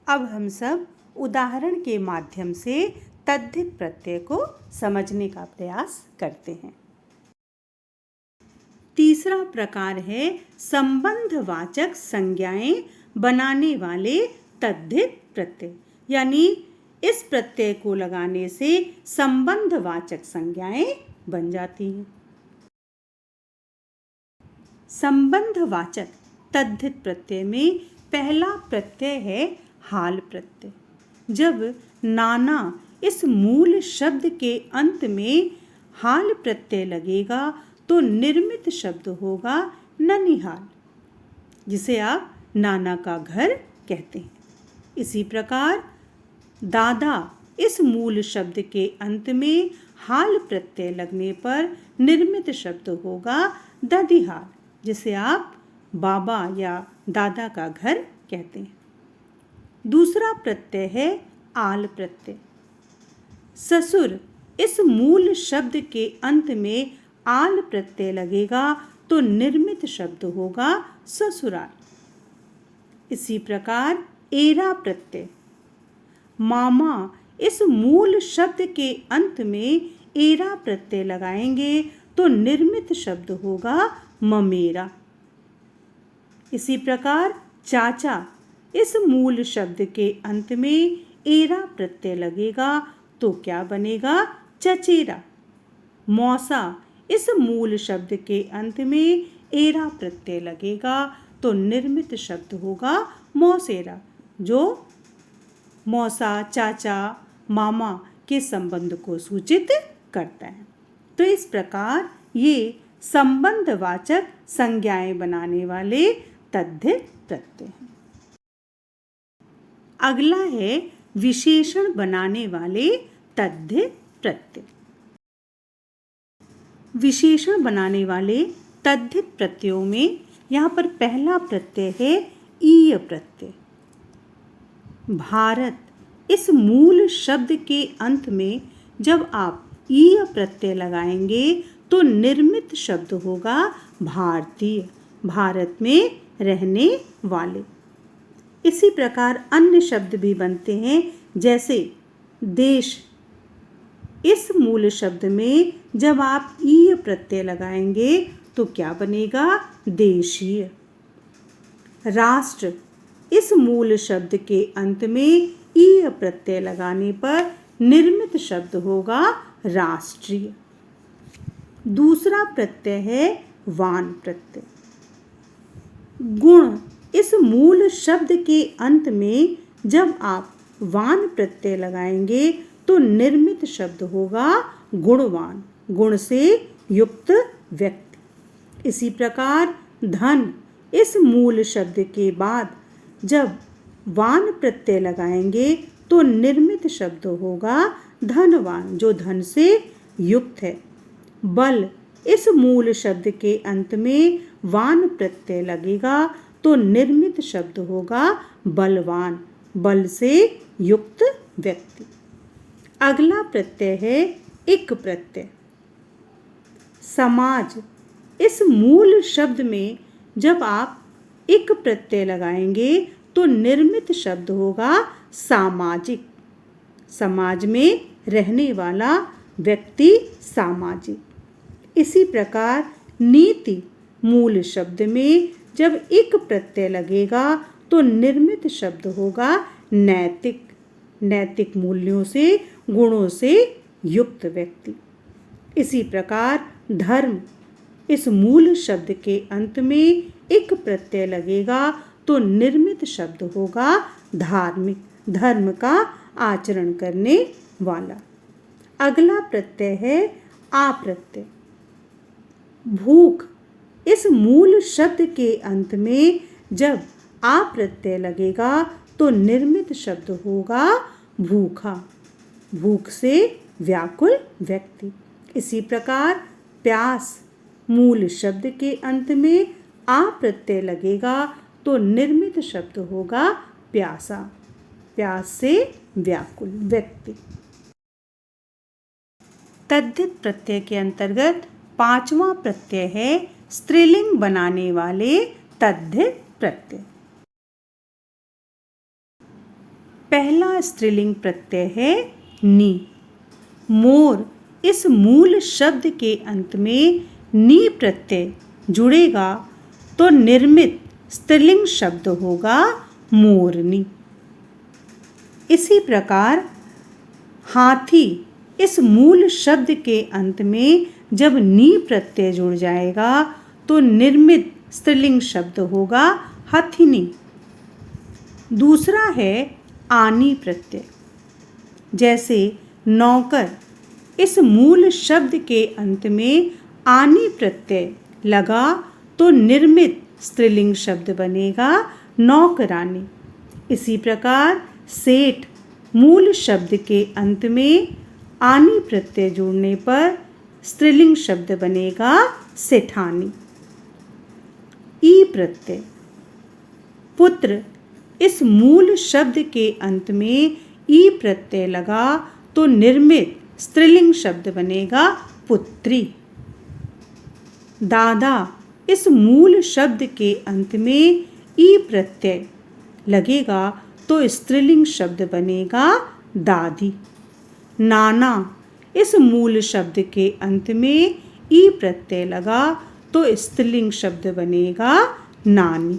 अब हम सब उदाहरण के माध्यम से तद्धित प्रत्यय को समझने का प्रयास करते हैं। तीसरा प्रकार है संबंधवाचक संज्ञाएं बनाने वाले तद्धित प्रत्यय, यानी इस प्रत्यय को लगाने से संबंधवाचक संज्ञाएं बन जाती हैं। संबंधवाचक तद्धित प्रत्यय में पहला प्रत्यय है हाल प्रत्यय। जब नाना इस मूल शब्द के अंत में हाल प्रत्यय लगेगा तो निर्मित शब्द होगा ननिहाल, जिसे आप नाना का घर कहते हैं। इसी प्रकार दादा इस मूल शब्द के अंत में हाल प्रत्यय लगने पर निर्मित शब्द होगा ददिहाल, जिसे आप बाबा या दादा का घर कहते हैं। दूसरा प्रत्यय है आल प्रत्यय। ससुर इस मूल शब्द के अंत में आल प्रत्यय लगेगा तो निर्मित शब्द होगा ससुराल। इसी प्रकार एरा प्रत्यय। मामा इस मूल शब्द के अंत में एरा प्रत्यय लगाएंगे तो निर्मित शब्द होगा ममेरा। इसी प्रकार चाचा इस मूल शब्द के अंत में एरा प्रत्यय लगेगा तो क्या बनेगा चचेरा। मौसा इस मूल शब्द के अंत में एरा प्रत्यय लगेगा तो निर्मित शब्द होगा मौसेरा, जो मौसा, चाचा, मामा के संबंध को सूचित करता है। तो इस प्रकार ये संबंधवाचक संज्ञाएं बनाने वाले तद्धित प्रत्यय हैं। अगला है विशेषण बनाने वाले तद्धित प्रत्यय। विशेषण बनाने वाले तद्धित प्रत्ययों में यहाँ पर पहला प्रत्यय है ईय प्रत्यय। भारत इस मूल शब्द के अंत में जब आप ईय प्रत्यय लगाएंगे तो निर्मित शब्द होगा भारतीय, भारत में रहने वाले। इसी प्रकार अन्य शब्द भी बनते हैं, जैसे देश इस मूल शब्द में जब आप ईय प्रत्यय लगाएंगे तो क्या बनेगा देशीय। राष्ट्र इस मूल शब्द के अंत में ईय प्रत्यय लगाने पर निर्मित शब्द होगा राष्ट्रीय। दूसरा प्रत्यय है वान प्रत्यय। गुण इस मूल शब्द के अंत में जब आप वान प्रत्यय लगाएंगे तो निर्मित शब्द होगा गुणवान, गुण से युक्त व्यक्ति। इसी प्रकार धन इस मूल शब्द के बाद जब वान प्रत्यय लगाएंगे तो निर्मित शब्द होगा धनवान, जो धन से युक्त है। बल इस मूल शब्द के अंत में वान प्रत्यय लगेगा तो निर्मित शब्द होगा बलवान, बल से युक्त व्यक्ति। अगला प्रत्यय है इक प्रत्यय। समाज इस मूल शब्द में जब आप इक प्रत्यय लगाएंगे तो निर्मित शब्द होगा सामाजिक, समाज में रहने वाला व्यक्ति सामाजिक। इसी प्रकार नीति मूल शब्द में जब इक प्रत्यय लगेगा तो निर्मित शब्द होगा नैतिक, नैतिक मूल्यों से, गुणों से युक्त व्यक्ति। इसी प्रकार धर्म इस मूल शब्द के अंत में इक प्रत्यय लगेगा तो निर्मित शब्द होगा धार्मिक, धर्म का आचरण करने वाला। अगला प्रत्यय है आ प्रत्यय। भूख इस मूल शब्द के अंत में जब आ प्रत्यय लगेगा तो निर्मित शब्द होगा भूखा, भूख से व्याकुल व्यक्ति। इसी प्रकार प्यास मूल शब्द के अंत में आ प्रत्यय लगेगा तो निर्मित शब्द होगा प्यासा, प्यास से व्याकुल व्यक्ति। तद्धित प्रत्यय के अंतर्गत पांचवा प्रत्यय है स्त्रीलिंग बनाने वाले तद्धित प्रत्यय। पहला स्त्रीलिंग प्रत्यय है नी। मोर इस मूल शब्द के अंत में नी प्रत्यय जुड़ेगा तो निर्मित स्त्रीलिंग शब्द होगा मोरनी। इसी प्रकार हाथी इस मूल शब्द के अंत में जब नी प्रत्यय जुड़ जाएगा तो निर्मित स्त्रीलिंग शब्द होगा हथिनी। दूसरा है आनी प्रत्यय। जैसे नौकर इस मूल शब्द के अंत में आनी प्रत्यय लगा तो निर्मित स्त्रीलिंग शब्द बनेगा नौकरानी। इसी प्रकार सेठ मूल शब्द के अंत में आनी प्रत्यय जुड़ने पर स्त्रीलिंग शब्द बनेगा सेठानी। ई प्रत्यय। पुत्र इस मूल शब्द के अंत में ई प्रत्यय लगा तो निर्मित स्त्रीलिंग शब्द बनेगा पुत्री। दादा इस मूल शब्द के अंत में ई प्रत्यय लगेगा तो स्त्रीलिंग शब्द बनेगा दादी। नाना इस मूल शब्द के अंत में ई प्रत्यय लगा तो स्त्रीलिंग शब्द बनेगा नानी।